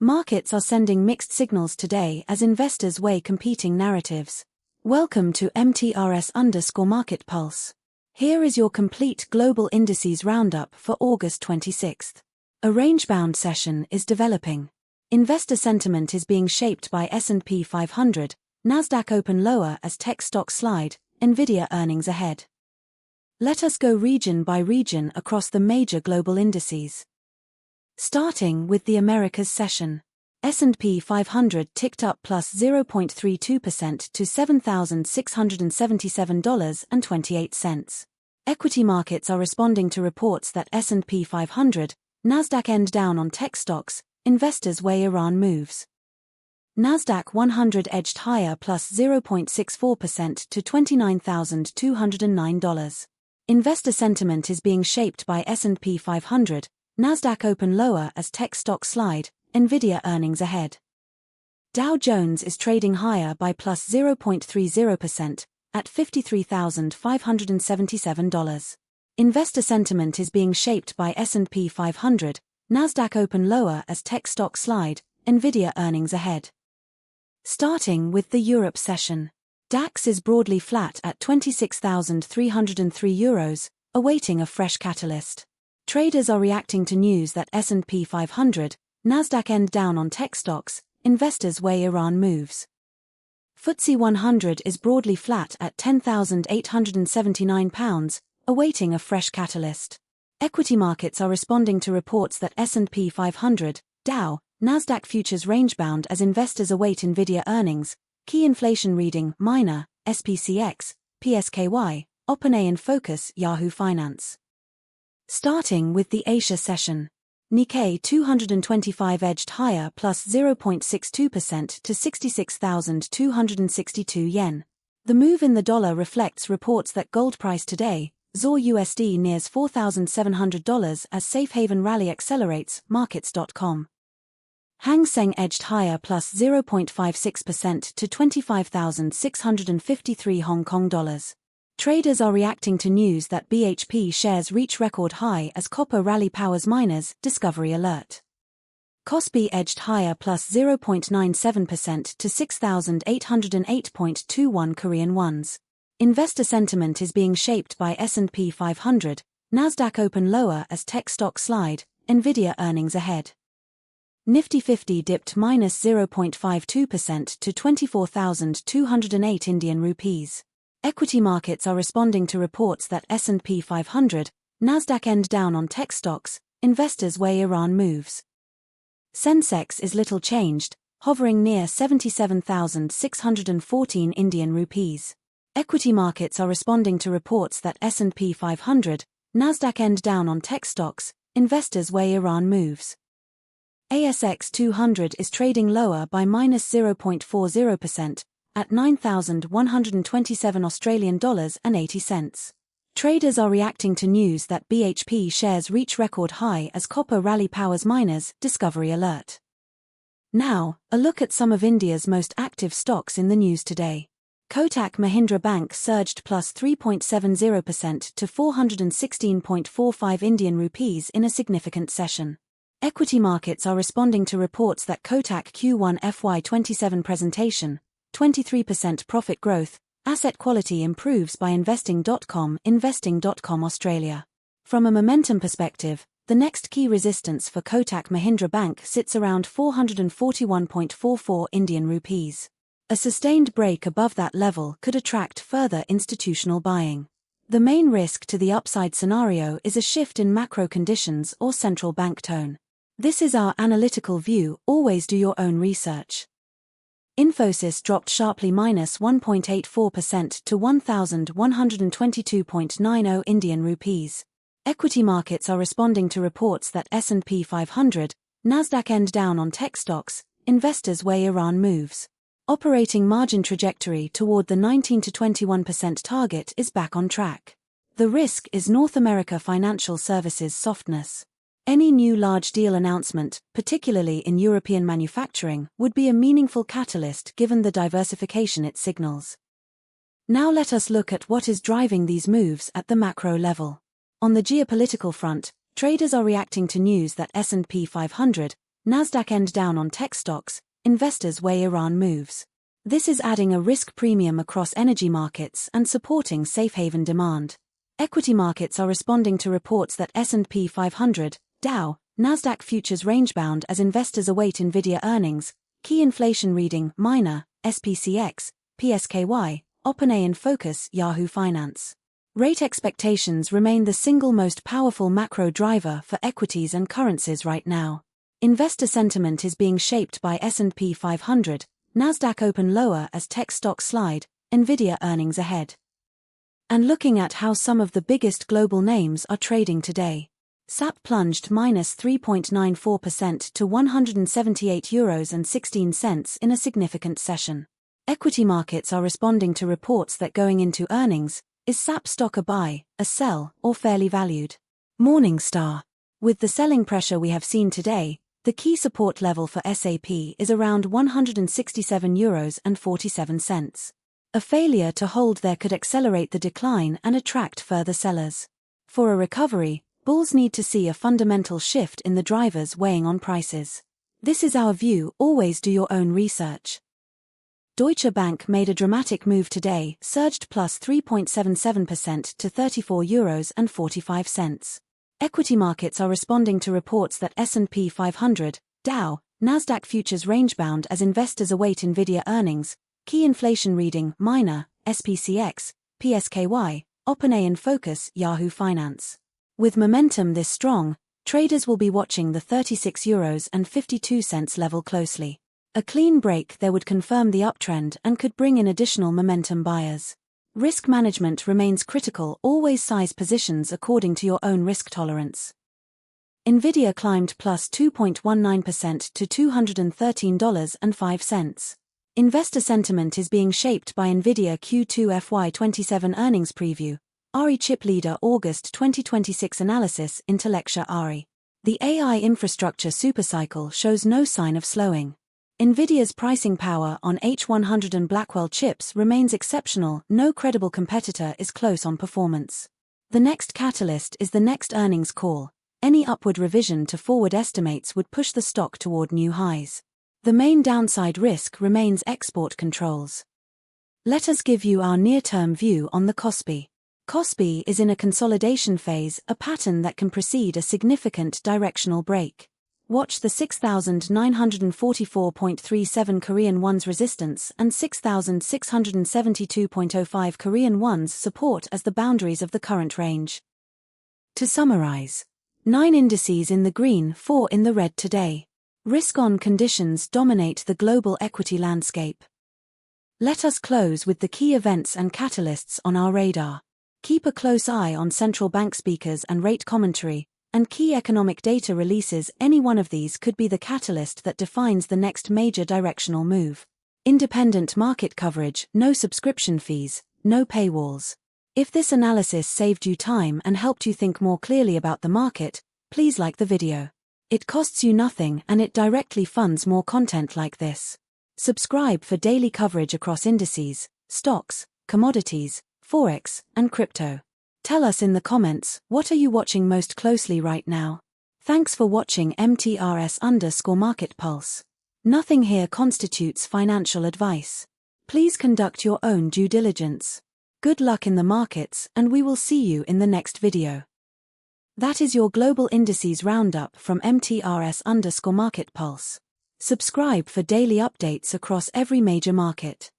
Markets are sending mixed signals today as investors weigh competing narratives. Welcome to MTRS_Market Pulse. Here is your complete global indices roundup for August 26. A range-bound session is developing. Investor sentiment is being shaped by S&P 500, NASDAQ open lower as tech stocks slide, Nvidia earnings ahead. Let us go region by region across the major global indices. Starting with the Americas session. S&P 500 ticked up plus 0.32% to $7,677.28. Equity markets are responding to reports that S&P 500, NASDAQ end down on tech stocks, investors weigh Iran moves. NASDAQ 100 edged higher plus 0.64% to $29,209. Investor sentiment is being shaped by S&P 500, NASDAQ open lower as tech stocks slide, Nvidia earnings ahead. Dow Jones is trading higher by plus 0.30% at $53,577. Investor sentiment is being shaped by S&P 500, NASDAQ open lower as tech stocks slide, Nvidia earnings ahead. Starting with the Europe session. DAX is broadly flat at €26,303, awaiting a fresh catalyst. Traders are reacting to news that S&P 500, NASDAQ end down on tech stocks, investors weigh Iran moves. FTSE 100 is broadly flat at £10,879, awaiting a fresh catalyst. Equity markets are responding to reports that S&P 500, Dow, NASDAQ futures range-bound as investors await Nvidia earnings, key inflation reading, minor, SPCX, PSKY, OpenAI in focus, Yahoo Finance. Starting with the Asia session. Nikkei 225 edged higher plus 0.62% to 66,262 yen. The move in the dollar reflects reports that gold price today, ZAR USD nears $4,700 as safe haven rally accelerates, markets.com. Hang Seng edged higher plus 0.56% to 25,653 Hong Kong dollars. Traders are reacting to news that BHP shares reach record high as copper rally powers miners, discovery alert. Kospi edged higher plus 0.97% to 6,808.21 Korean wons. Investor sentiment is being shaped by S&P 500, NASDAQ open lower as tech stocks slide, Nvidia earnings ahead. Nifty 50 dipped minus 0.52% to 24,208 Indian rupees. Equity markets are responding to reports that S&P 500, NASDAQ end down on tech stocks, investors weigh Iran moves. Sensex is little changed, hovering near 77,614 Indian rupees. Equity markets are responding to reports that S&P 500, NASDAQ end down on tech stocks, investors weigh Iran moves. ASX 200 is trading lower by minus 0.40%, at $9,127.80. Traders are reacting to news that BHP shares reach record high as copper rally powers miners, discovery alert. Now, a look at some of India's most active stocks in the news today. Kotak Mahindra Bank surged plus 3.70% to 416.45 Indian rupees in a significant session. Equity markets are responding to reports that Kotak Q1 FY27 presentation, 23% profit growth, asset quality improves by investing.com Australia. From a momentum perspective, the next key resistance for Kotak Mahindra Bank sits around 441.44 Indian rupees. A sustained break above that level could attract further institutional buying. The main risk to the upside scenario is a shift in macro conditions or central bank tone. This is our analytical view, always do your own research. Infosys dropped sharply minus 1.84% to 1,122.90 Indian rupees. Equity markets are responding to reports that S&P 500, NASDAQ end down on tech stocks, investors weigh Iran moves. Operating margin trajectory toward the 19 to 21% target is back on track. The risk is North America financial services softness. Any new large deal announcement, particularly in European manufacturing, would be a meaningful catalyst given the diversification it signals. Now let us look at what is driving these moves at the macro level. On the geopolitical front, traders are reacting to news that S&P 500, NASDAQ end down on tech stocks, investors weigh Iran moves. This is adding a risk premium across energy markets and supporting safe haven demand. Equity markets are responding to reports that S&P 500, Dow, NASDAQ futures range-bound as investors await Nvidia earnings, key inflation reading, minor, SPCX, PSKY, OpenAI in focus, Yahoo Finance. Rate expectations remain the single most powerful macro driver for equities and currencies right now. Investor sentiment is being shaped by S&P 500, NASDAQ open lower as tech stocks slide, Nvidia earnings ahead. And looking at how some of the biggest global names are trading today. SAP plunged minus 3.94% to €178.16 in a significant session. Equity markets are responding to reports that going into earnings, is SAP stock a buy, a sell, or fairly valued? Morningstar. With the selling pressure we have seen today, the key support level for SAP is around €167.47. A failure to hold there could accelerate the decline and attract further sellers. For a recovery, bulls need to see a fundamental shift in the drivers weighing on prices. This is our view, always do your own research. Deutsche Bank made a dramatic move today, surged plus 3.77% to €30.45. Equity markets are responding to reports that S&P 500, Dow, NASDAQ futures range-bound as investors await Nvidia earnings, key inflation reading, minor, SPCX, PSKY, OpenAI in focus, Yahoo Finance. With momentum this strong, traders will be watching the €30.52 level closely. A clean break there would confirm the uptrend and could bring in additional momentum buyers. Risk management remains critical, always size positions according to your own risk tolerance. Nvidia climbed plus 2.19% to $213.05. Investor sentiment is being shaped by Nvidia Q2 FY27 earnings preview, RE chip leader August 2026 analysis Intellectia RE. The AI infrastructure supercycle shows no sign of slowing. Nvidia's pricing power on H100 and Blackwell chips remains exceptional, no credible competitor is close on performance. The next catalyst is the next earnings call. Any upward revision to forward estimates would push the stock toward new highs. The main downside risk remains export controls. Let us give you our near-term view on the KOSPI. KOSPI is in a consolidation phase, a pattern that can precede a significant directional break. Watch the 6,944.37 Korean won's resistance and 6,672.05 Korean won's support as the boundaries of the current range. To summarize, 9 indices in the green, 4 in the red today. Risk-on conditions dominate the global equity landscape. Let us close with the key events and catalysts on our radar. Keep a close eye on central bank speakers and rate commentary, and key economic data releases. Any one of these could be the catalyst that defines the next major directional move. Independent market coverage, no subscription fees, no paywalls. If this analysis saved you time and helped you think more clearly about the market, please like the video. It costs you nothing and it directly funds more content like this. Subscribe for daily coverage across indices, stocks, commodities, forex, and crypto. Tell us in the comments, what are you watching most closely right now? Thanks for watching MTRS_Market Pulse. Nothing here constitutes financial advice. Please conduct your own due diligence. Good luck in the markets, and we will see you in the next video. That is your global indices roundup from MTRS_Market Pulse. Subscribe for daily updates across every major market.